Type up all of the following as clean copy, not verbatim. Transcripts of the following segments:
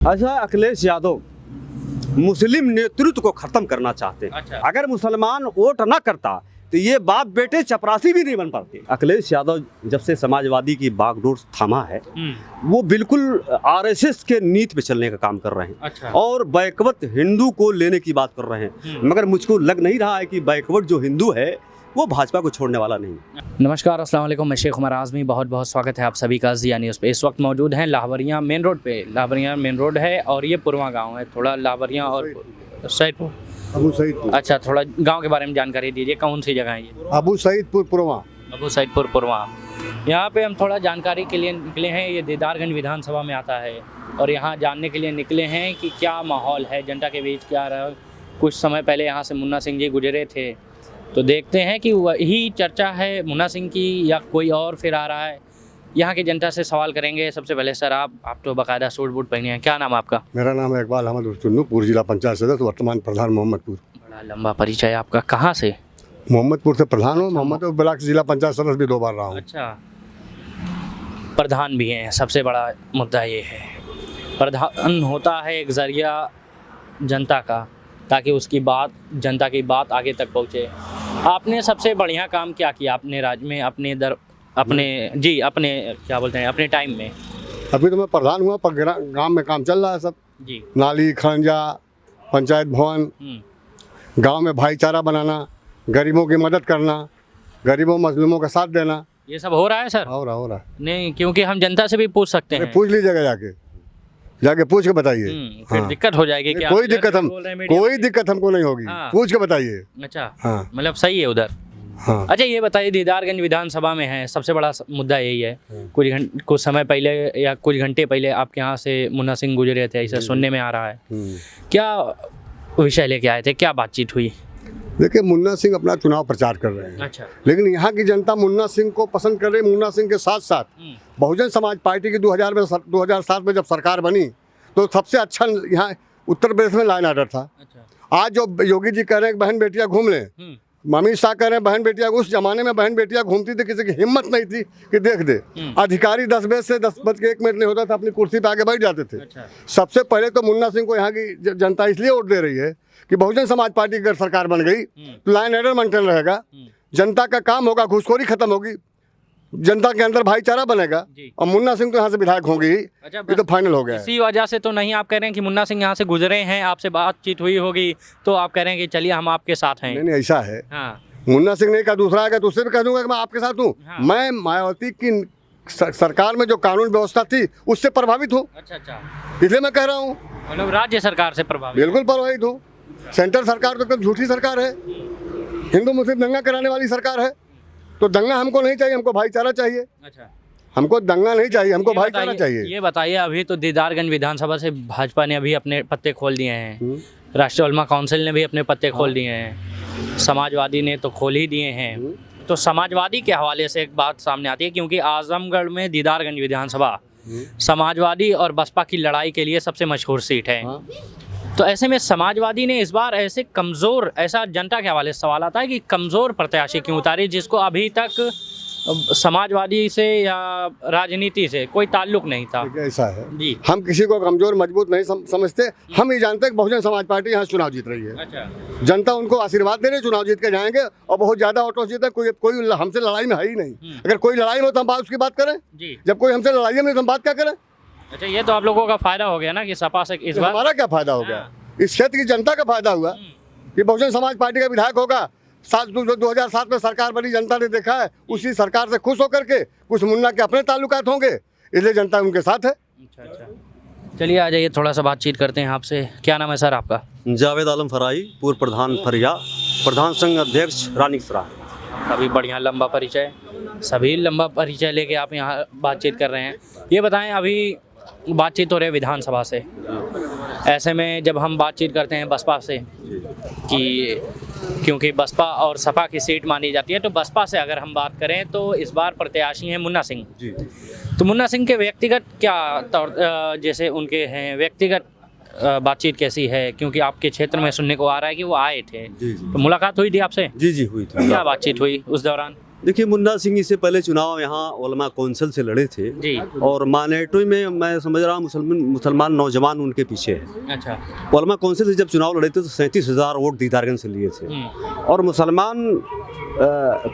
अच्छा, अखिलेश यादव मुस्लिम नेतृत्व को खत्म करना चाहते हैं। अच्छा। अगर मुसलमान वोट न करता तो ये बाप बेटे चपरासी भी नहीं बन पाते। अखिलेश यादव जब से समाजवादी की बागडोर थामा है वो बिल्कुल आरएसएस के नीति पे चलने का काम कर रहे हैं। अच्छा। और बैकवर्ड हिंदू को लेने की बात कर रहे हैं, मगर मुझको लग नहीं रहा है कि बैकवर्ड जो हिंदू है वो भाजपा को छोड़ने वाला नहीं। नमस्कार, अस्सलाम वालेकुम। मैं शेख उमर आज़मी, बहुत बहुत स्वागत है आप सभी का ज़िया न्यूज़ पे। इस वक्त मौजूद हैं लाहवरियाँ मेन रोड पे। लाहवरियाँ मेन रोड है और ये पुरवा गांव है। थोड़ा लाहवरियाँ और सैदपुर, अबू सईदपुर। अच्छा, थोड़ा गांव के बारे में जानकारी दीजिए। कौन सी जगह है ये? अबू सईदपुर पुरवा। अबू सईदपुर पुरवा। यहाँ पे हम थोड़ा जानकारी के लिए निकले हैं। ये दीदारगंज विधानसभा में आता है और यहाँ जानने के लिए निकले हैं कि क्या माहौल है जनता के बीच, क्या रहा। कुछ समय पहले यहाँ से मुन्ना सिंह जी गुजरे थे, तो देखते हैं कि वही चर्चा है मुन्ना सिंह की या कोई और फिर आ रहा है। यहाँ की जनता से सवाल करेंगे। सबसे पहले सर, आप तो बाकायदा सूट बूट पहने हैं, क्या नाम है आपका? मेरा नाम है इकबाल अहमद चुन्नू, पूर्व जिला पंचायत सदस्य, वर्तमान प्रधान मोहम्मदपुर। बड़ा लंबा परिचय आपका। कहाँ से? मोहम्मदपुर से प्रधान हूँ। मोहम्मदपुर ब्लॉक जिला पंचायत सदस्य भी 2 बार रहा हूँ। अच्छा, प्रधान भी हैं। सबसे बड़ा मुद्दा ये है, प्रधान होता है एक जरिया जनता का, ताकि उसकी बात, जनता की बात आगे तक पहुँचे। आपने सबसे बढ़िया काम क्या किया अपने राज्य में, अपने क्या बोलते हैं, अपने टाइम में? अभी तो मैं प्रधान हुआ, पर गाँव में काम चल रहा है सब। जी। नाली, खंजा, पंचायत भवन, गांव में भाईचारा बनाना, गरीबों की मदद करना, गरीबों मजलूमों का साथ देना, ये सब हो रहा है सर? हो रहा नहीं, क्योंकि हम जनता से भी पूछ सकते हैं। पूछ लीजिएगा, जाके पूछ के बताइए। फिर दिक्कत हो जाएगी क्या? कोई दिक्कत हमको नहीं होगी। हाँ। पूछ के बताइए। अच्छा। हाँ। मतलब सही है उधर। हाँ। अच्छा, ये बताइए, दीदारगंज विधानसभा में है, सबसे बड़ा मुद्दा यही है। कुछ समय पहले या कुछ घंटे पहले आपके यहाँ से मुन्ना सिंह गुजरे थे, ऐसा सुनने में आ रहा है। क्या विषय लेके आए थे, क्या बातचीत हुई? देखिए, मुन्ना सिंह अपना चुनाव प्रचार कर रहे हैं। अच्छा। लेकिन यहाँ की जनता मुन्ना सिंह को पसंद कर रही है। मुन्ना सिंह के साथ साथ बहुजन समाज पार्टी की 2007 में जब सरकार बनी तो सबसे अच्छा यहाँ उत्तर प्रदेश में लाइन ऑर्डर था। अच्छा। आज जो योगी जी कह रहे हैं बहन बेटियां घूम लें, अमित शाह कह रहे हैं बहन बेटियां, उस जमाने में बहन बेटियां घूमती थी, किसी की हिम्मत नहीं थी कि देख दे। अधिकारी 10 बजे से 10:01 नहीं होता था अपनी कुर्सी पे आगे बैठ जाते थे। अच्छा। सबसे पहले तो मुन्ना सिंह को यहाँ की जनता इसलिए वोट दे रही है कि बहुजन समाज पार्टी की अगर सरकार बन गई तो लाइन ऑर्डर मेंटेन रहेगा, जनता का काम होगा, घूसखोरी खत्म होगी, जनता के अंदर भाईचारा बनेगा और मुन्ना सिंह तो यहाँ से विधायक होंगी। अच्छा, ये तो फाइनल हो गया है। इसी वजह से तो नहीं आप कह रहे हैं कि मुन्ना सिंह यहाँ से गुजरे हैं, आपसे बातचीत हुई होगी तो आप कह रहे हैं कि चलिए हम आपके साथ हैं? नहीं, ऐसा है। हाँ। मुन्ना सिंह नहीं का दूसरा आएगा तो उससे भी कह दूंगा कि मैं आपके साथ हूँ। हाँ। मैं मायावती की सरकार में जो कानून व्यवस्था थी उससे प्रभावित हूँ। अच्छा, इसलिए मैं कह रहा हूँ। मतलब राज्य सरकार से प्रभावित? बिल्कुल प्रभावित हूँ। सेंट्रल सरकार तो एकदम झूठी सरकार है, हिंदू मुस्लिम दंगा कराने वाली सरकार है। तो दंगा हमको नहीं चाहिए, हमको भाईचारा चाहिए। अच्छा। हमको दंगा नहीं चाहिए, हमको भाईचारा चाहिए। ये बताइए, अभी तो दीदारगंज विधानसभा से भाजपा ने अभी अपने पत्ते खोल दिए हैं, राष्ट्रीय उलमा काउंसिल ने भी अपने पत्ते खोल दिए हैं, समाजवादी ने तो खोल ही दिए हैं। तो समाजवादी के हवाले से एक बात सामने आती है, क्योंकि आजमगढ़ में दीदारगंज विधानसभा समाजवादी और बसपा की लड़ाई के लिए सबसे मशहूर सीट है। तो ऐसे में समाजवादी ने इस बार ऐसे कमज़ोर, ऐसा जनता के हवाले से सवाल आता है कि कमज़ोर प्रत्याशी क्यों उतारे, जिसको अभी तक समाजवादी से या राजनीति से कोई ताल्लुक नहीं था? ऐसा है जी। हम किसी को कमज़ोर मजबूत नहीं समझते। हम ये जानते हैं कि बहुजन समाज पार्टी यहाँ चुनाव जीत रही है। अच्छा। जनता उनको आशीर्वाद दे रही है, चुनाव जीत के जाएंगे और बहुत ज़्यादा ऑटो जीत है। कोई हमसे लड़ाई में है ही नहीं। अगर कोई लड़ाई में तो हम उसकी बात करें जी। जब कोई हमसे लड़ाई में नहीं तो हम बात क्या करें? अच्छा, ये तो आप लोगों का फायदा हो गया ना कि सपा से इस बार। हमारा क्या फायदा हो गया? इस क्षेत्र की जनता का फायदा हुआ कि बहुजन समाज पार्टी का विधायक होगा। 2007 में सरकार बनी, जनता ने देखा है, उसी सरकार से खुश होकर के कुछ मुन्ना के अपने ताल्लुकात होंगे, इसलिए जनता उनके साथ है। अच्छा। चलिए आ जाइए, थोड़ा सा बातचीत करते हैं आपसे। क्या नाम है सर आपका? जावेद आलम फराई, पूर्व प्रधान फरिया, प्रधान संघ अध्यक्ष रानीसरा। अभी बढ़िया लंबा परिचय, सभी लंबा परिचय लेके आप यहाँ बातचीत कर रहे हैं। ये बताएं, अभी बातचीत हो रही है विधानसभा से, ऐसे में जब हम बातचीत करते हैं बसपा से कि क्योंकि बसपा और सपा की सीट मानी जाती है, तो बसपा से अगर हम बात करें तो इस बार प्रत्याशी हैं मुन्ना सिंह जी। तो मुन्ना सिंह के व्यक्तिगत क्या तौर जैसे उनके हैं व्यक्तिगत बातचीत कैसी है? क्योंकि आपके क्षेत्र में सुनने को आ रहा है कि वो आए थे। जी। तो मुलाकात हुई थी आपसे? जी हुई थी। क्या बातचीत हुई उस दौरान? देखिए, मुन्ना सिंह इससे पहले चुनाव यहाँ उलमा कौंसिल से लड़े थे जी। और मानेटो में मैं समझ रहा हूँ मुसलमान नौजवान उनके पीछे है। अच्छा। उलमा कौंसिल से जब चुनाव लड़े थे तो 37,000 वोट दीदारगंज से लिए थे। और मुसलमान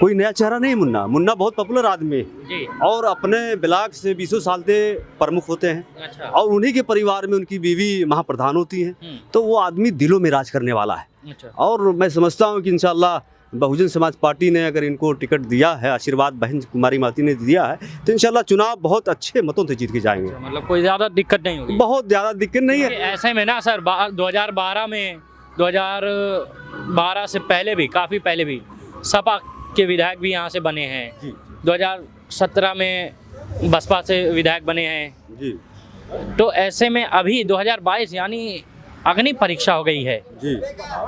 कोई नया चेहरा नहीं। मुन्ना बहुत पॉपुलर आदमी है जी। और अपने ब्लॉक से 20 साल से प्रमुख होते हैं। अच्छा। और उन्हीं के परिवार में उनकी बीवी महाप्रधान होती हैं। तो वो आदमी दिलों में राज करने वाला है। अच्छा। और मैं समझता हूँ कि इंशाल्लाह बहुजन समाज पार्टी ने अगर इनको टिकट दिया है, आशीर्वाद बहन कुमारी माती ने दिया है, तो इंशाल्लाह चुनाव बहुत अच्छे मतों से जीत के जाएंगे। मतलब कोई ज़्यादा दिक्कत नहीं होगी। बहुत ज़्यादा दिक्कत नहीं है। ऐसे में ना सर 2012 से पहले भी, काफ़ी पहले भी सपा के विधायक भी यहाँ से बने हैं जी। 2017 में बसपा से विधायक बने हैं जी। तो ऐसे में अभी 2022 यानी अग्नि परीक्षा हो गई है जी।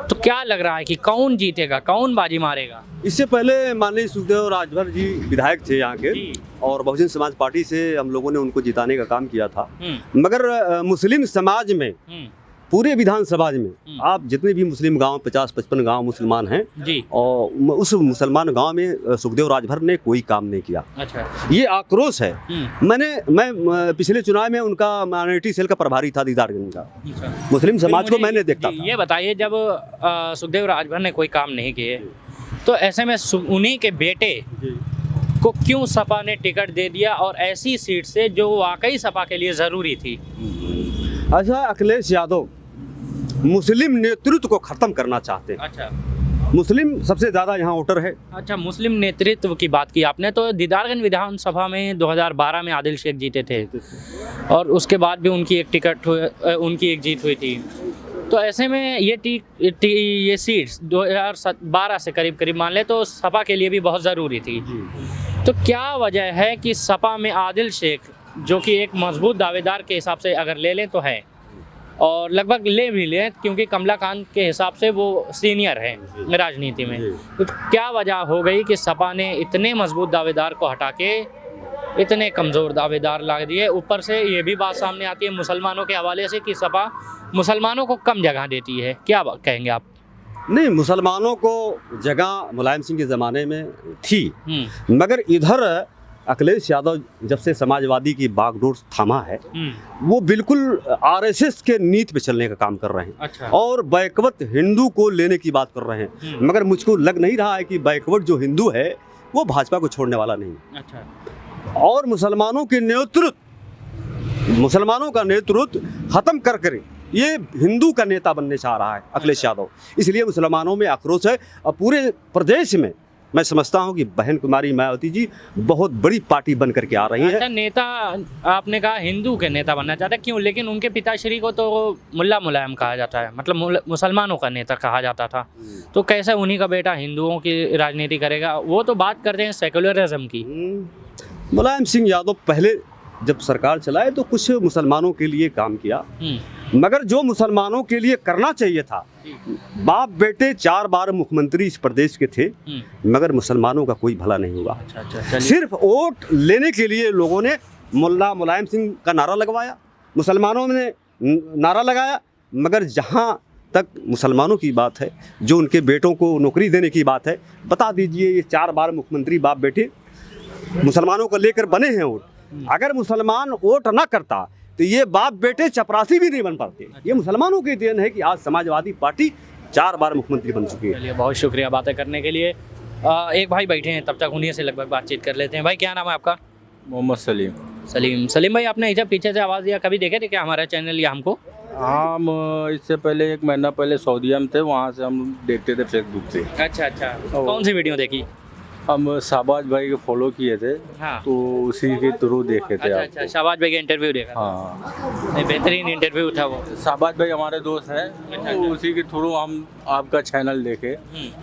तो क्या लग रहा है कि कौन जीतेगा, कौन बाजी मारेगा? इससे पहले माननीय सुखदेव राजभर जी विधायक थे यहाँ के और बहुजन समाज पार्टी से हम लोगों ने उनको जिताने का काम किया था। मगर मुस्लिम समाज में, पूरे विधानसभा में आप जितने भी मुस्लिम गांव 50-55 गांव मुसलमान हैं जी। और उस मुसलमान गांव में सुखदेव राजभर ने कोई काम नहीं किया। अच्छा। ये आक्रोश है। मैं पिछले चुनाव में उनका माइनॉरिटी सेल का प्रभारी था दीदारगंज का। अच्छा। मुस्लिम समाज को मैंने देखता था। ये बताइए, जब सुखदेव राजभर ने कोई काम नहीं किए तो ऐसे में उन्हीं के बेटे को क्यों सपा ने टिकट दे दिया और ऐसी सीट से जो वाकई सपा के लिए ज़रूरी थी? अच्छा, अखिलेश यादव मुस्लिम नेतृत्व को खत्म करना चाहते हैं। अच्छा। मुस्लिम सबसे ज़्यादा यहाँ वोटर है। अच्छा, मुस्लिम नेतृत्व की बात की आपने, तो दीदारगंज विधानसभा में 2012 में आदिल शेख जीते थे और उसके बाद भी उनकी एक जीत हुई थी। तो ऐसे में ये सीट्स 2012 से करीब मान ले तो सपा के लिए भी बहुत ज़रूरी थी। तो क्या वजह है कि सपा में आदिल शेख, जो कि एक मजबूत दावेदार के हिसाब से अगर ले लें तो है, और लगभग ले भी लें क्योंकि कमलाकांत के हिसाब से वो सीनियर हैं राजनीति में, तो क्या वजह हो गई कि सपा ने इतने मजबूत दावेदार को हटा के इतने कमज़ोर दावेदार ला दिए? ऊपर से ये भी बात सामने आती है मुसलमानों के हवाले से कि सपा मुसलमानों को कम जगह देती है। क्या कहेंगे आप? नहीं, मुसलमानों को जगह मुलायम सिंह के ज़माने में थी, मगर इधर अखिलेश यादव जब से समाजवादी की बागडोर थामा है, वो बिल्कुल आरएसएस के नीति पे चलने का काम कर रहे हैं। अच्छा। और बैकवर्ड हिंदू को लेने की बात कर रहे हैं। मगर मुझको लग नहीं रहा है कि बैकवर्ड जो हिंदू है वो भाजपा को छोड़ने वाला नहीं। अच्छा। और मुसलमानों का नेतृत्व खत्म कर ये हिंदू का नेता बनने चाह रहा है अखिलेश यादव। इसलिए मुसलमानों में आक्रोश है और पूरे प्रदेश में मैं समझता हूं कि बहन कुमारी मायावती जी बहुत बड़ी पार्टी बन करके आ रही हैं। अच्छा, नेता आपने कहा हिंदू के नेता बनना चाहता है, क्यों? लेकिन उनके पिताश्री को तो मुल्ला मुलायम कहा जाता है, मतलब मुसलमानों का नेता कहा जाता था, तो कैसे उन्हीं का बेटा हिंदुओं की राजनीति करेगा? वो तो बात करते हैं सेकुलरिज्म की। मुलायम सिंह यादव पहले जब सरकार चलाए तो कुछ मुसलमानों के लिए काम किया, मगर जो मुसलमानों के लिए करना चाहिए था, बाप बेटे 4 बार मुख्यमंत्री इस प्रदेश के थे, मगर मुसलमानों का कोई भला नहीं हुआ। अच्छा, सिर्फ वोट लेने के लिए लोगों ने मुलायम सिंह का नारा लगवाया, मुसलमानों ने नारा लगाया, मगर जहां तक मुसलमानों की बात है, जो उनके बेटों को नौकरी देने की बात है, बता दीजिए ये 4 बार मुख्यमंत्री बाप बेटे मुसलमानों को लेकर बने हैं वोट। अगर मुसलमान वोट ना करता तो ये बाप बेटे चपरासी भी नहीं बन पाते। ये मुसलमानों की देन है कि आज समाजवादी पार्टी 4 बार मुख्यमंत्री बन चुकी है। चलिए, बहुत शुक्रिया बातें करने के लिए। एक भाई बैठे हैं, तब तक उन्हीं से लगभग बातचीत कर लेते हैं। भाई, क्या नाम है आपका? मोहम्मद सलीम भाई, आपने इधर पीछे से आवाज़ दिया, कभी देखे थे क्या हमारा चैनल या हमको? हम इससे पहले 1 महीना पहले सऊदीया में थे, वहाँ से हम देखते थे फेसबुक से। अच्छा। कौन सी वीडियो देखी? हम शाहबाज भाई को फॉलो किए थे। हाँ। तो उसी के थ्रू देखे थे। अच्छा, शाहबाज भाई का इंटरव्यू देखा? हाँ, बेहतरीन इंटरव्यू था वो। शाहबाज भाई हमारे दोस्त हैं। अच्छा। तो उसी के थ्रू हम आपका चैनल देखे।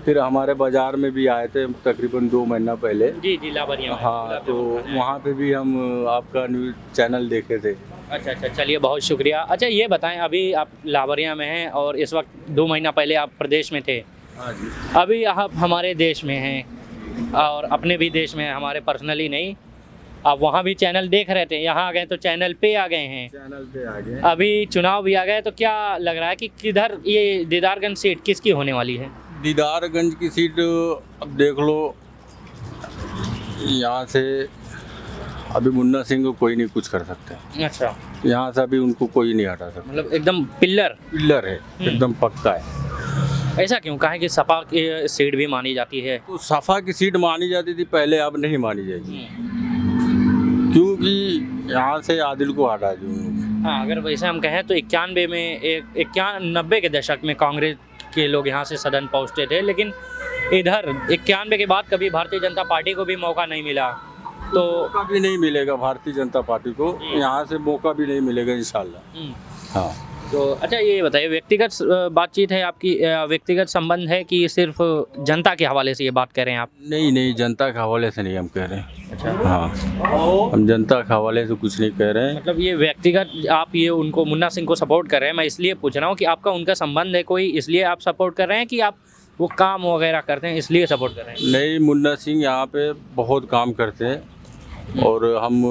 फिर हमारे बाजार में भी आए थे तकरीबन 2 महीना पहले। जी, लाबरिया में। हाँ, तो वहाँ पे भी हम आपका न्यूज़ चैनल देखे थे। अच्छा, चलिए, बहुत शुक्रिया। अच्छा, ये बताएं, अभी आप लाबरिया में हैं और इस वक्त 2 महीना पहले आप प्रदेश में थे। हाँ जी। अभी आप हमारे देश में हैं और अपने भी देश में, हमारे पर्सनली नहीं, आप वहाँ भी चैनल देख रहे थे, यहाँ आ गए तो चैनल पे आ गए हैं, चैनल पे आ गए। अभी चुनाव भी आ गए, तो क्या लग रहा है कि किधर ये दीदारगंज सीट किसकी होने वाली है? दीदारगंज की सीट अब देख लो, यहाँ से अभी मुन्ना सिंह को कोई नहीं कुछ कर सकता। अच्छा, यहाँ से अभी उनको कोई नहीं हटा सकता। मतलब एकदम पिल्लर। पिल्लर है, एकदम पक्का है। ऐसा क्यों? कहा कि सपा की सीट भी मानी जाती है। तो सपा की सीट मानी जाती थी पहले, अब नहीं मानी जाएगी, क्योंकि यहाँ से आदिल को हटा दी उन लोग। हाँ, अगर वैसे हम कहें तो 91 में 91 के दशक में कांग्रेस के लोग यहाँ से सदन पहुँचते थे, लेकिन इधर 91 के बाद कभी भारतीय जनता पार्टी को भी मौका नहीं मिला। तो मौका भी नहीं मिलेगा भारतीय जनता पार्टी को, यहाँ से मौका भी नहीं मिलेगा इंशाल्लाह। हाँ, तो अच्छा ये बताइए, व्यक्तिगत बातचीत है आपकी, व्यक्तिगत संबंध है कि सिर्फ जनता के हवाले से ये बात कर रहे हैं आप? नहीं, जनता के हवाले से नहीं हम कह रहे हैं। अच्छा, हाँ, हम जनता के हवाले से कुछ नहीं कह रहे हैं। मतलब ये व्यक्तिगत आप ये उनको मुन्ना सिंह को सपोर्ट कर रहे हैं। मैं इसलिए पूछ रहा हूँ कि आपका उनका संबंध है कोई, इसलिए आप सपोर्ट कर रहे हैं कि आप वो काम वगैरह करते हैं इसलिए सपोर्ट कर रहे हैं? नहीं, मुन्ना सिंह यहाँ पे बहुत काम करते हैं और हम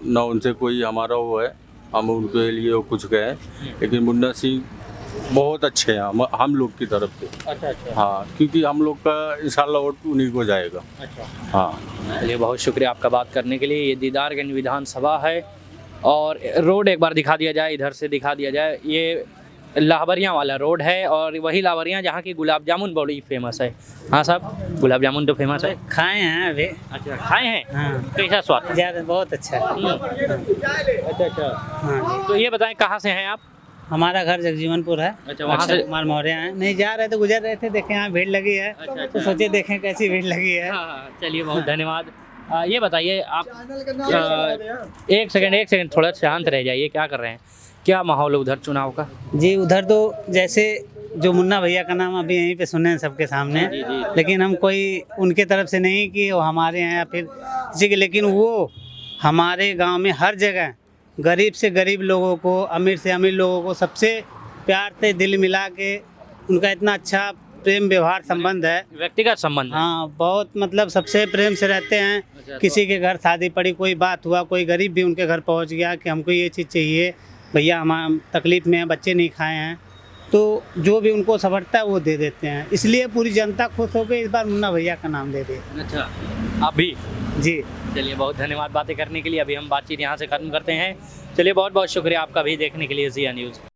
ना उनसे कोई हमारा वो है, हम उनके लिए वो कुछ कहें, लेकिन मुन्ना सिंह बहुत अच्छे हैं हम लोग की तरफ से। अच्छा अच्छा, हाँ, क्योंकि हम लोग का इंशाल्लाह वोट उन्हीं को जाएगा। अच्छा, हाँ, चलिए बहुत शुक्रिया आपका बात करने के लिए। ये दीदारगंज विधानसभा है और रोड एक बार दिखा दिया जाए, इधर से दिखा दिया जाए, ये लाहौरियाँ वाला रोड है और वही लाहौरियाँ जहाँ की गुलाब जामुन बड़ी फेमस है। हाँ साहब, गुलाब जामुन तो फेमस है। खाए हैं अभी। अच्छा, खाए हैं? हाँ, कैसा स्वाद? ज़्यादा बहुत अच्छा है। अच्छा अच्छा, हाँ, तो ये बताएं कहाँ से हैं आप? हमारा घर जगजीवनपुर है। अच्छा, वहाँ से कुमार मौर्य हैं। नहीं जा रहे थे, गुजर रहे थे, देखे यहाँ भीड़ लगी है। अच्छा, तो सोचे देखें कैसी भीड़ लगी है। हाँ, चलिए बहुत धन्यवाद। ये बताइए आप, एक सेकंड थोड़ा शांत रह जाइए, क्या कर रहे हैं? क्या माहौल है उधर चुनाव का? जी, उधर तो जैसे जो मुन्ना भैया का नाम अभी यहीं पे सुने हैं सबके सामने, लेकिन हम कोई उनके तरफ से नहीं कि वो हमारे हैं या फिर किसी के, लेकिन वो हमारे गांव में हर जगह गरीब से गरीब लोगों को, अमीर से अमीर लोगों को सबसे प्यार से दिल मिला के, उनका इतना अच्छा प्रेम व्यवहार संबंध है, व्यक्तिगत संबंध है। हाँ, बहुत मतलब सबसे प्रेम से रहते हैं। अच्छा, किसी के घर शादी पड़ी, कोई बात हुआ, कोई गरीब भी उनके घर पहुंच गया कि हमको ये चीज़ चाहिए भैया, हम तकलीफ़ में हैं, बच्चे नहीं खाए हैं, तो जो भी उनको समझता है वो दे देते हैं। इसलिए पूरी जनता खुश हो गई, इस बार मुन्ना भैया का नाम दे दे। अच्छा, आप भी? जी, चलिए बहुत धन्यवाद बातें करने के लिए। अभी हम बातचीत यहाँ से ख़त्म करते हैं। चलिए बहुत बहुत शुक्रिया आपका भी देखने के लिए ज़िया न्यूज़।